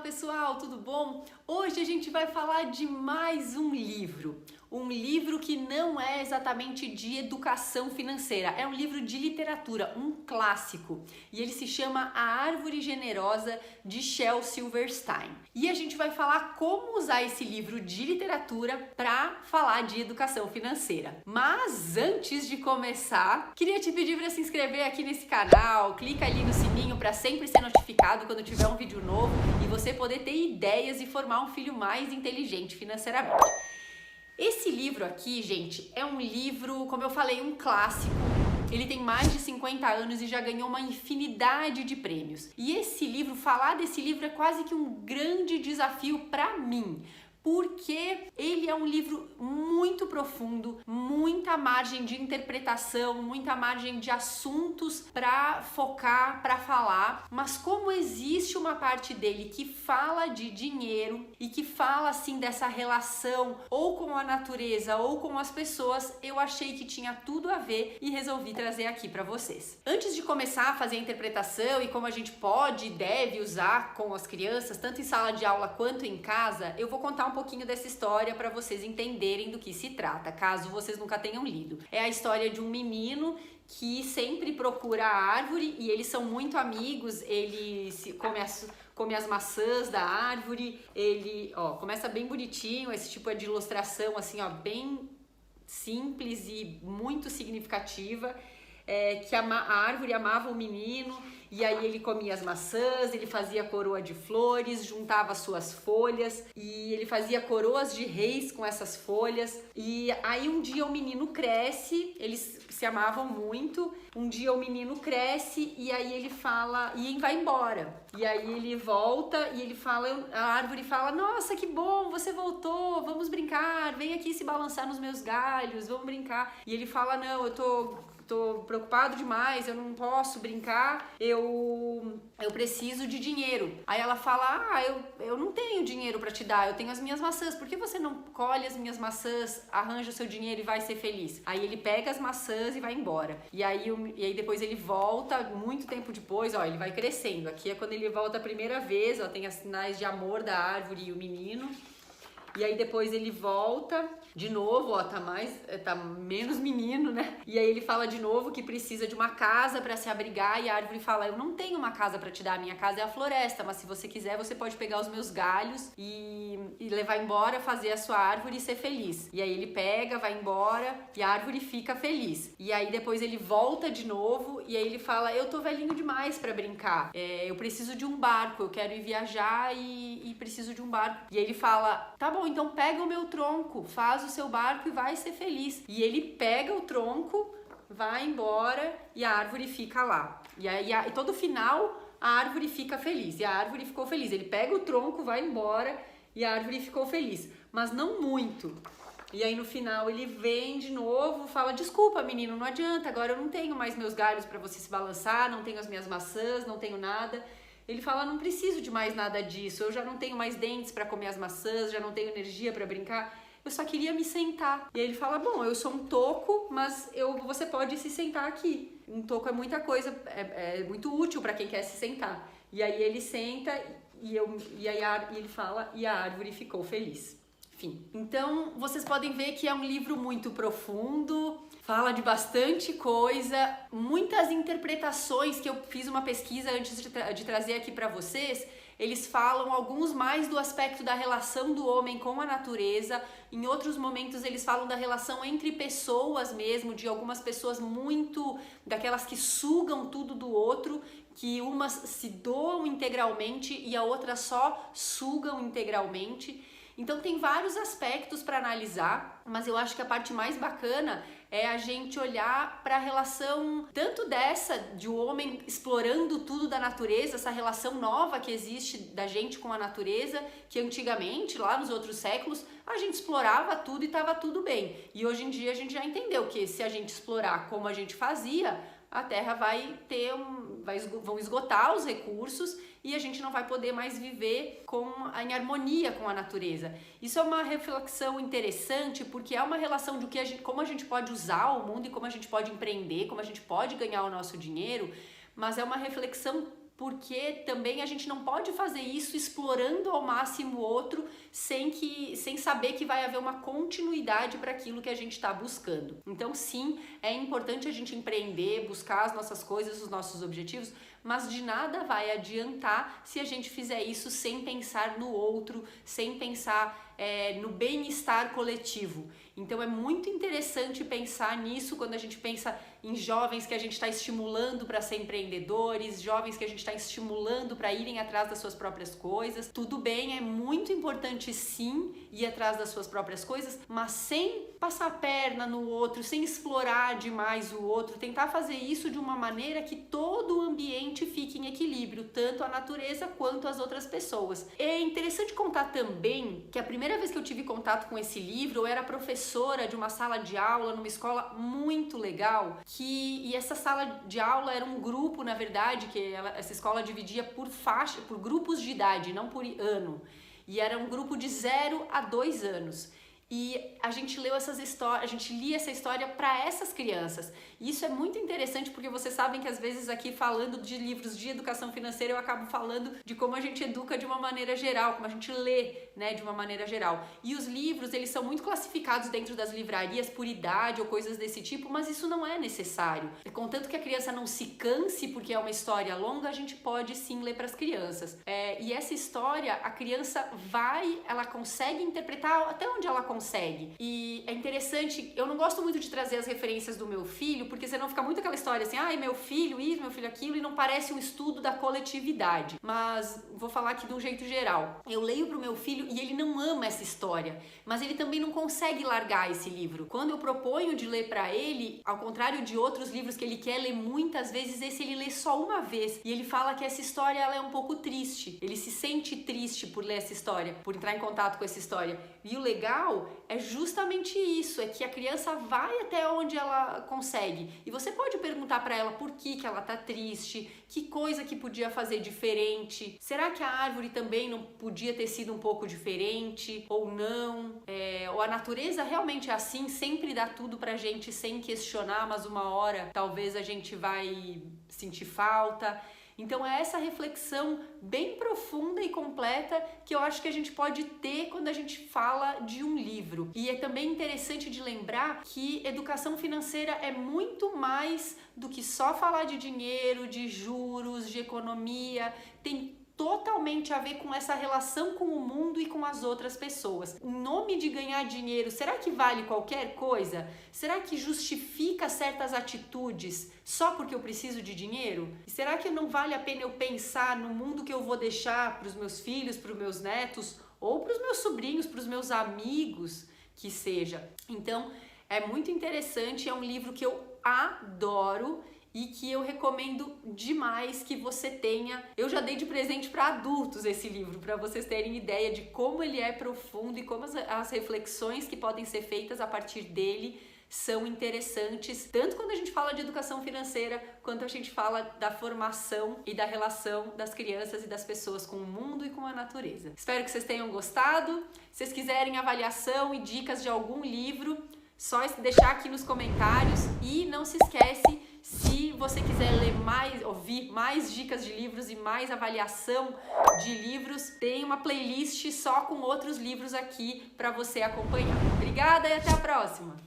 pessoal, tudo bom? Hoje a gente vai falar de mais um livro que não é exatamente de educação financeira, é um livro de literatura, um clássico, e ele se chama A Árvore Generosa, de Shel Silverstein. E a gente vai falar como usar esse livro de literatura para falar de educação financeira. Mas antes de começar, queria te pedir para se inscrever aqui nesse canal, clica ali no sininho para sempre ser notificado quando tiver um vídeo novo e você poder ter ideias e formar um filho mais inteligente financeiramente. Esse livro aqui, gente, é um livro, como eu falei, um clássico. Ele tem mais de 50 anos e já ganhou uma infinidade de prêmios. E esse livro, falar desse livro é quase que um grande desafio para mim, porque ele é um livro muito profundo, muita margem de interpretação, muita margem de assuntos para focar, para falar, mas como existe uma parte dele que fala de dinheiro e que fala assim dessa relação ou com a natureza ou com as pessoas, eu achei que tinha tudo a ver e resolvi trazer aqui para vocês. Antes de começar a fazer a interpretação e como a gente pode e deve usar com as crianças, tanto em sala de aula quanto em casa, eu vou contar um pouquinho dessa história para vocês entenderem do que se trata, caso vocês nunca tenham lido. É a história de um menino que sempre procura a árvore e eles são muito amigos, ele come as maçãs da árvore, ele, começa bem bonitinho, esse tipo de ilustração assim, bem simples e muito significativa. Que a árvore amava o menino e aí ele comia as maçãs, ele fazia coroa de flores, juntava suas folhas e ele fazia coroas de reis com essas folhas. E aí um dia o menino cresce, eles se amavam muito, um dia o menino cresce e aí ele fala, e vai embora. E aí ele volta e ele fala, a árvore fala, nossa, que bom, você voltou, vamos brincar, vem aqui se balançar nos meus galhos, vamos brincar. E ele fala, não, eu tô preocupado demais, eu não posso brincar, eu preciso de dinheiro. Aí ela fala, eu não tenho dinheiro para te dar, eu tenho as minhas maçãs, por que você não colhe as minhas maçãs, arranja o seu dinheiro e vai ser feliz? Aí ele pega as maçãs e vai embora. E aí depois ele volta, muito tempo depois, ele vai crescendo. Aqui é quando ele volta a primeira vez, tem os sinais de amor da árvore e o menino. E aí depois ele volta de novo, tá menos menino, né? E aí ele fala de novo que precisa de uma casa para se abrigar e a árvore fala, eu não tenho uma casa para te dar, a minha casa é a floresta, mas se você quiser você pode pegar os meus galhos e levar embora, fazer a sua árvore e ser feliz. E aí ele pega, vai embora e a árvore fica feliz. E aí depois ele volta de novo e aí ele fala, eu tô velhinho demais para brincar, eu preciso de um barco, eu quero ir viajar e preciso de um barco. E aí ele fala, tá bom, então pega o meu tronco, faz o seu barco e vai ser feliz. E ele pega o tronco, vai embora e a árvore fica lá. E aí e todo final a árvore fica feliz e a árvore ficou feliz. Ele pega o tronco, vai embora e a árvore ficou feliz, mas não muito. E aí no final ele vem de novo, fala, desculpa menino, não adianta, agora eu não tenho mais meus galhos para você se balançar, não tenho as minhas maçãs, não tenho nada. Ele fala, não preciso de mais nada disso, eu já não tenho mais dentes para comer as maçãs, já não tenho energia para brincar, eu só queria me sentar. E aí ele fala, bom, eu sou um toco, mas você pode se sentar aqui. Um toco é muita coisa, é muito útil para quem quer se sentar. E aí ele senta e ele fala, e a árvore ficou feliz. Enfim, então vocês podem ver que é um livro muito profundo, fala de bastante coisa, muitas interpretações que eu fiz uma pesquisa antes de trazer aqui para vocês. Eles falam alguns mais do aspecto da relação do homem com a natureza, em outros momentos eles falam da relação entre pessoas mesmo, de algumas pessoas muito daquelas que sugam tudo do outro, que umas se doam integralmente e a outra só sugam integralmente. Então tem vários aspectos para analisar, mas eu acho que a parte mais bacana é a gente olhar para a relação tanto dessa de o homem explorando tudo da natureza, essa relação nova que existe da gente com a natureza, que antigamente, lá nos outros séculos, a gente explorava tudo e estava tudo bem. E hoje em dia a gente já entendeu que se a gente explorar como a gente fazia, a Terra vão esgotar os recursos e a gente não vai poder mais viver em harmonia com a natureza. Isso é uma reflexão interessante porque é uma relação de como a gente pode usar o mundo e como a gente pode empreender, como a gente pode ganhar o nosso dinheiro, mas é uma reflexão porque também a gente não pode fazer isso explorando ao máximo o outro sem saber que vai haver uma continuidade para aquilo que a gente está buscando. Então, sim, é importante a gente empreender, buscar as nossas coisas, os nossos objetivos, mas de nada vai adiantar se a gente fizer isso sem pensar no outro, sem pensar no bem-estar coletivo. Então é muito interessante pensar nisso quando a gente pensa em jovens que a gente está estimulando para ser empreendedores, jovens que a gente está estimulando para irem atrás das suas próprias coisas. Tudo bem, é muito importante sim ir atrás das suas próprias coisas, mas sem passar a perna no outro, sem explorar demais o outro, tentar fazer isso de uma maneira que todo o ambiente fique em equilíbrio, tanto a natureza quanto as outras pessoas. É interessante contar também que a primeira vez que eu tive contato com esse livro, eu era professora de uma sala de aula numa escola muito legal, e essa sala de aula era um grupo, na verdade, essa escola dividia por grupos de idade, não por ano, e era um grupo de 0 a 2 anos. E a gente lia essa história para essas crianças. E isso é muito interessante porque vocês sabem que às vezes aqui falando de livros de educação financeira eu acabo falando de como a gente educa de uma maneira geral, como a gente lê, né, de uma maneira geral. E os livros, eles são muito classificados dentro das livrarias por idade ou coisas desse tipo, mas isso não é necessário. Contanto que a criança não se canse porque é uma história longa, a gente pode sim ler para as crianças. E essa história, a criança ela consegue interpretar até onde ela consegue. E é interessante, eu não gosto muito de trazer as referências do meu filho, porque senão fica muito aquela história assim, meu filho isso, meu filho aquilo, e não parece um estudo da coletividade. Mas vou falar aqui de um jeito geral. Eu leio pro meu filho e ele não ama essa história, mas ele também não consegue largar esse livro. Quando eu proponho de ler para ele, ao contrário de outros livros que ele quer ler muitas vezes, esse ele lê só uma vez. E ele fala que essa história ela é um pouco triste. Ele se sente triste por ler essa história, por entrar em contato com essa história. E o legal é justamente isso, é que a criança vai até onde ela consegue. E você pode perguntar para ela por que ela tá triste, que coisa que podia fazer diferente. Será que a árvore também não podia ter sido um pouco diferente ou não? Ou a natureza realmente é assim, sempre dá tudo pra gente sem questionar, mas uma hora talvez a gente vai sentir falta. Então é essa reflexão bem profunda e completa que eu acho que a gente pode ter quando a gente fala de um livro. E é também interessante de lembrar que educação financeira é muito mais do que só falar de dinheiro, de juros, de economia. Tem totalmente a ver com essa relação com o mundo e com as outras pessoas. O nome de ganhar dinheiro, será que vale qualquer coisa? Será que justifica certas atitudes só porque eu preciso de dinheiro? E será que não vale a pena eu pensar no mundo que eu vou deixar para os meus filhos, para os meus netos, ou para os meus sobrinhos, para os meus amigos, que seja? Então, é muito interessante, é um livro que eu adoro e que eu recomendo demais que você tenha. Eu já dei de presente para adultos esse livro, para vocês terem ideia de como ele é profundo e como as reflexões que podem ser feitas a partir dele são interessantes, tanto quando a gente fala de educação financeira, quanto a gente fala da formação e da relação das crianças e das pessoas com o mundo e com a natureza. Espero que vocês tenham gostado. Se vocês quiserem avaliação e dicas de algum livro, só deixar aqui nos comentários. E não se esquece, se você quiser ouvir mais dicas de livros e mais avaliação de livros, tem uma playlist só com outros livros aqui para você acompanhar. Obrigada e até a próxima!